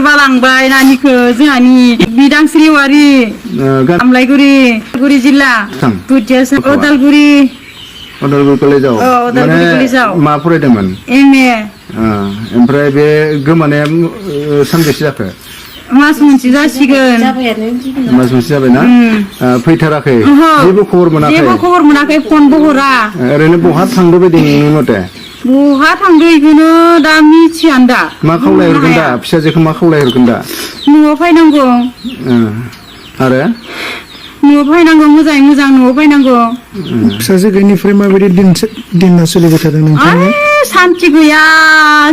सोरबा लांबाय नानिखौ जोंहानि बिदांस्रि वारि आमलाइगुरि जिल्ला उदालगुरि कलेजाव मा फरायदोंमोन MA ओमफ्राय बे गोमानाया सानबेसे जाखो मास मोनसे जासिगोन मास मोनसे जाबायना फैथाराखै जेबो खबर मोनाखै फनबो हरा ओरैनो बहा थांदो बायदि नोंनि मथे बहा थांदो इखौनो दा मिथियानो दा मा खावलायहरगोन दा फिसाजोखौ मा खावलायहरगोन दा न'आव फैनांगौ आरो न'आव फैनांगौ मोजाङै मोजां न'आव फैनांगौ फिसाजो गैयिनिफ्राय माबायदि दिना सोलिबाय थादों नोंथांनि सान्थि गैया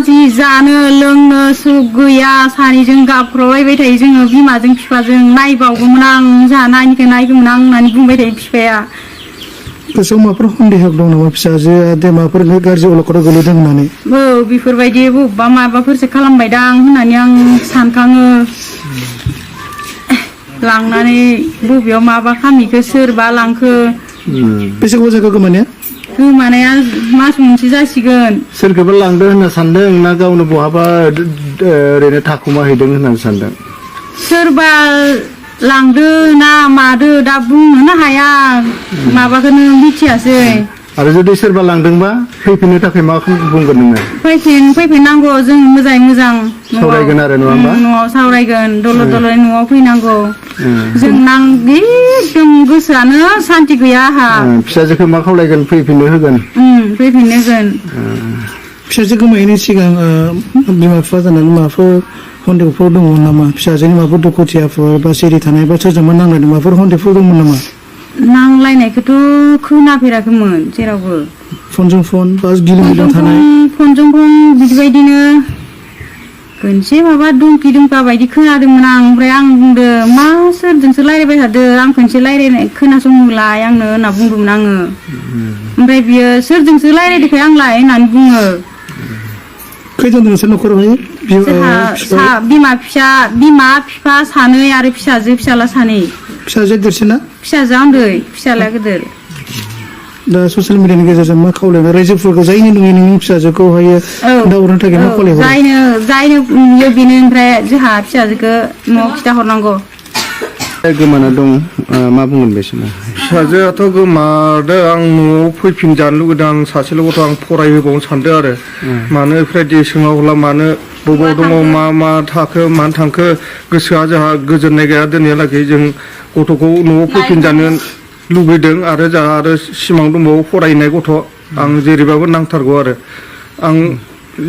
जि जानो लोंनो सुख गैया सानैजों गाबख्रावलायबाय थायो जोङो बिमाजों बिफाजों नायबावगौमोन आं जोंहा नानिखौ नायगौमोन आं होननानै बुंबाय थायो बिफाया गोसोआव माबाफोर सन्देह दं नामा फिसाजोआ माबाफोर गाज्रि अलखदाव गोलैदों होननानै बेफोरबायदि बबेबा माबाफोरसो खालामबायदां होननानै आं सानखाङो लांनानै बबेयाव माबा खामिखो सोरबा लांखो बेसे गोबाव जाखो गोमानाया मास मोनसे जासिगोन सोरखौबा लांदो होनना सानदों ना गावनो बहाबा ओरैनो थाखुमाहैदों होननानै सानदों सोरबा लांदो ना मादो दा बुंनोनो हाया माबाखौनो मिथियासै आरो जुदि सोरबा लांदोंबा फैफिननो थाखाय मा बुंगोन नोङो फैफिननांगौ जों मोजाङै मोजां सावरायगोन आरो नङा होमबा न'आव सावरायगोन दलद न'आव फैनांगौ जों एकदम गोसोआनो सान्थि गैया आहा फिसाजोखौ मा खावलायगोन फैफिननो होगोन फिसाजो गोमायैनि सिगां बिमा बिफा जानानै माबाफोर सन्देहफोर दंमोन नामा फिसाजोनि माबाफोर दुखुथियाफोर बा सिरि थानाय बा सोरजोंबा नांलायनाय माबाफोर सन्देहफोर दंमोन नामा नांलायनायखौथ' खोनाफेराखैमोन जेरावबो फनजों फन बा गिलुं थानाय फनजों फन बिदिबायदिनो खनसे माबा दुमखा बायदि खोनादोंमोन आं ओमफ्राय आं बुंदो मा सोरजोंसो रायज्लायबाय थादो आं खनसे रायज्लायनाय खोनासंलाय आंनो होनना बुंदोंमोन आङो ओमफ्राय बियो सोरजोंसो रायज्लायदोंखाय आंलाय होननानै बुङो खैजन दं नोंसोर न'खरावहाय बिमा बिफा सानै आरो फिसाला सानै फिसाजो देरसिना फिसाजोआ उन्दै फिसालाया गिदिर दा ससियेल मिडियानि गेजेरजों मा खावलायनो रायजोफोरखौ जायनि नुयो नोंनि फिसाजोखौहाय दावरनो थाखाय मा खावलायहरो जायनो नुयो बेनो ओमफ्राय जोंहा फिसाजोखौ न'आव खिथाहरनांगौ गोमाना दं मा बुंगोन बे समाव फिसाजोआथ' गोमादो आं न'आव फैफिनजानो लुगैदों आं सासेल' गथ' आं फरायहोबावनो सानदों आरो मानो बेफोरबायदि सोङाब्ला मानो बबाव दङ मा थाखो मानो थांखो गोसोआ जोंहा गोजोननाय गैया दिनैहालागै जों गथ'खौ न'आव फैफिनजानो लुबैदों आरो जोंहा आरो सिमां दंबावो फरायनाय गथ' आं जेरैबाबो नांथारगौ आरो आं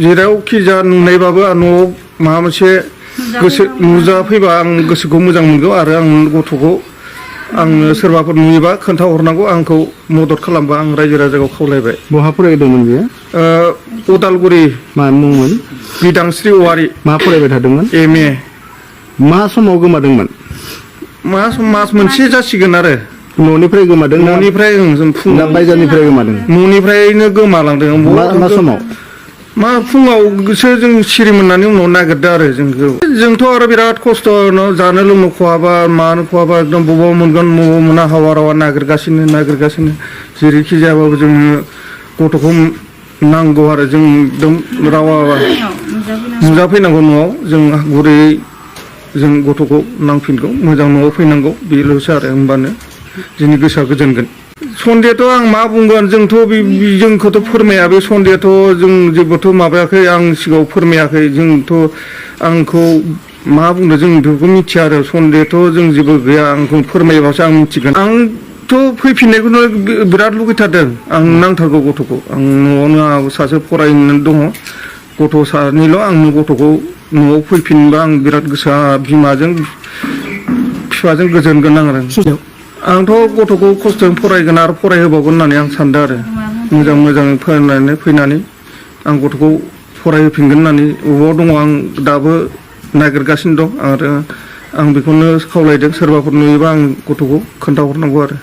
जेरावखि जा नुनायबाबो न'आव माबा मोनसे गोसो नुजाफैबा आं गोसोखौ मोजां मोनगौ आरो आं गथ'खौ आंनो सोरबाफोर नुयोबा खोन्थाहरनांगौ आंखौ मदद खालामबा आं रायजो राजाखौ खावलायबाय बहा फरायदोंमोन बेयो उदालगुरि मा मुंमोन बिदांस्रि वारि मा फरायबाय थादोंमोन MA मा समाव गोमादोंमोन मास मोनसे जासिगोन आरो न'निफ्राय गोमादों न'निफ्राय फुङाव बायजारनिफ्राय गोमादों न'निफ्रायनो गोमालांदों मा समाव मा फुङावसो जों सिरि मोननानै उनाव नागिरदों आरो जोंथ' आरो बिराद खस्थ' जानो लोंनो खहाबा मानो खहाबा एकदम बबाव मोनगोन बबाव मोना हावा रावा नागिरगासिनो जेरैखि जायाबाबो जों गथ'खौ नांगौ आरो जों एकदम रावा नुजाफैनांगौ न'आव जों गुरैयै जों गथ'खौ नांफिनगौ मोजां न'आव फैनांगौ बेल'सो आरो होमबानो जोंनि गोसोआ गोजोनगोन सन्देहथ' आं मा बुंगोन जोंखौथ' फोरमाया बे सन्देहथ' जों जेबोथ' माबायाखै आं सिगाङाव फोरमायाखै जोंथ' आंखौ मा बुंदों जों बेखौ मिथिया आरो सन्देहथ' जों जेबो गैया आंखौ फोरमायोबासो आं मिथिगोन आंथ' फैफिननायखौनो बिराद लुगैथारदों आं नांथारगौ गथ'खौ आं न'आवनो आंहाबो सासे फरायनानै दङ गथ' सानैल' आंनो गथ'खौ न'आव फैफिनबा आं बिराद गोसोआ बिमाजों बिफाजों गोजोनगोन आरो आंथ' गथ'खौ खस्थ'जों फरायगोन आरो फरायहोबावगोन होननानै आं सानदों आरो मोजाङै फैनानै आं गथ'खौ फरायहोफिनगोन होननानै बबाव दङ आं दाबो नागिरगासिनो दं आरो आं बेखौनो खावलायदों सोरबाफोर नुयोबा आं गथ'खौ खोन्थाहरनांगौ आरो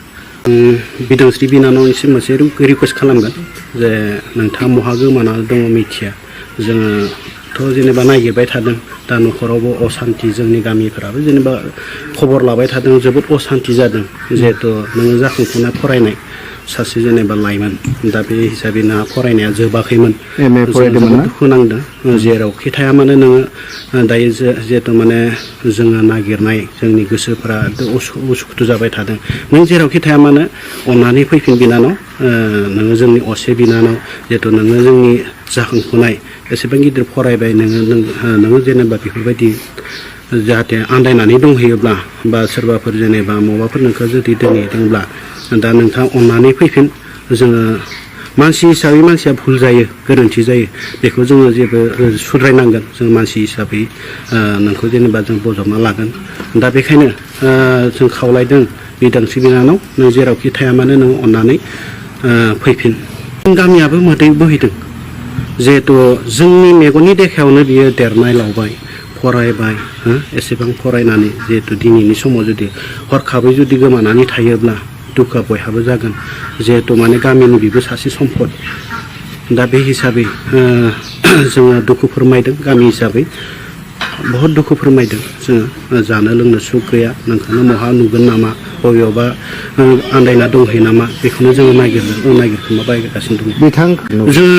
बिदांस्रि बिनानावनिसिम मोनसे रिकुवेस्ट खालामगोन जे नोंथाङा बहा गोमाना दङ मिथिया जोङोथ' जेनेबा नागिरबाय थादों दा न'खरावबो असान्ति जोंनि गामिफोराबो जेनेबा खबर लाबाय थादों जोबोद असान्ति जादों जिहेथु नोङो जाखांफुनाय फरायनाय सासे जेनेबा लाइमोन दा बे हिसाबै नोंहा फरायनाया जोबाखैमोन MA फरायदोंमोन ना? दुखु नांदों जेरावखि थाया मानो नोङो दायो जिहेथु माने जोङो नागिरनाय जोंनि गोसोफ्रा उसुखुथु जाबाय थादों नों जेरावखि थाया मानो अननानै फैफिन बिनानाव नोङो जोंनि असे बिनानाव जिहेथु नोङो जोंनि जाखांफुनाय एसेबां गिदिर फरायबाय नोङो जेनेबा बेफोरबायदि जाहाथे आन्दायनानै दंहैयोब्ला बा सोरबाफोर जेनेबा मबाफोर नोंखौ जुदि दोनहैदोंब्ला दा नोंथाङा अननानै फैफिन जोङो मानसि हिसाबै मानसिया भुल जायो गोरोन्थि जायो बेखौ जोङो जेबो सुद्रायनांगोन जों मानसि हिसाबै नोंखौ जेनेबा जों बजबना लागोन दा बेखायनो जों खावलायदों बिदांस्रि बिनानाव नों जेरावखि थाया मानो नों अननानै फैफिन गामियाबो मोदै बोहैदों जिहेथु जोंनि मेगननि देखायावनो बियो देरनाय लावबाय फरायबाय एसेबां फरायनानै जिहेतु दिनैनि समाव जुदि हरखाबै जुदि गोमानानै थायोब्ला दुखुआ बयहाबो जागोन जिहेतु माने गामिनि बेबो सासे सम्पद दा बे हिसाबै जोङो दुखु फोरमायदों गामि हिसाबै बहुत दुखु फोरमायदों जोङो जानो लोंनो सुख गैया नोंखौनो महा नुगोन नामा बबेयावबा आन्दायना दंहैयो नामा बेखौनो जोङो नागिरखोमा बायगासिनो दं बिथां जोङो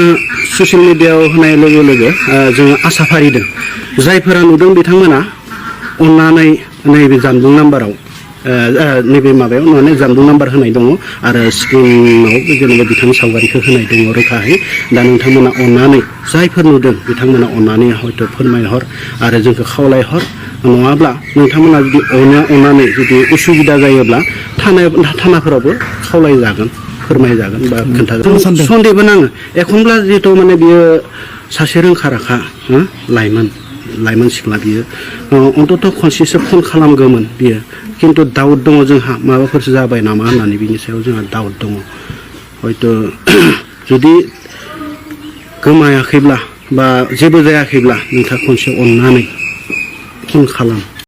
ससियेल मिडियायाव होनाय लोगो लोगो जोङो आसा फारिदों जायफोरा नुदों बिथांमोना अननानै नैबे जानबुं नाम्बाराव नैबे माबायाव माने जानबुं नाम्बार होनाय दङ आरो स्क्रिनाव जेनेबा बिथांनि सावगारिखौ होनाय दङ रोखायै दा नोंथांमोना अननानै जायफोर नुदों बिथांमोना अननानै हयथ' फोरमायहर आरो जोंखौ खावलायहर नङाब्ला नोंथांमोना जुदि अननानै जुदि उसुबिदा जायोब्ला थानाफोरावबो खावलायजागोन फोरमायजागोन बा खोन्थाजागोन सन्देहबो नाङो एखनब्ला जिहेथु माने बियो सासे रोंखा राखा लाइमोन सिख्ला बियो अन्तत खनसेसो फन खालामगौमोन बियो खिन्थु दाउट दङ जोंहा माबाफोरसो जाबाय नामा होननानै बिनि सायाव जोंहा दाउट दङ हयथ' जुदि गोमायाखैब्ला बा जेबो जायाखैब्ला नोंथाङा खनसे अननानै फन खालाम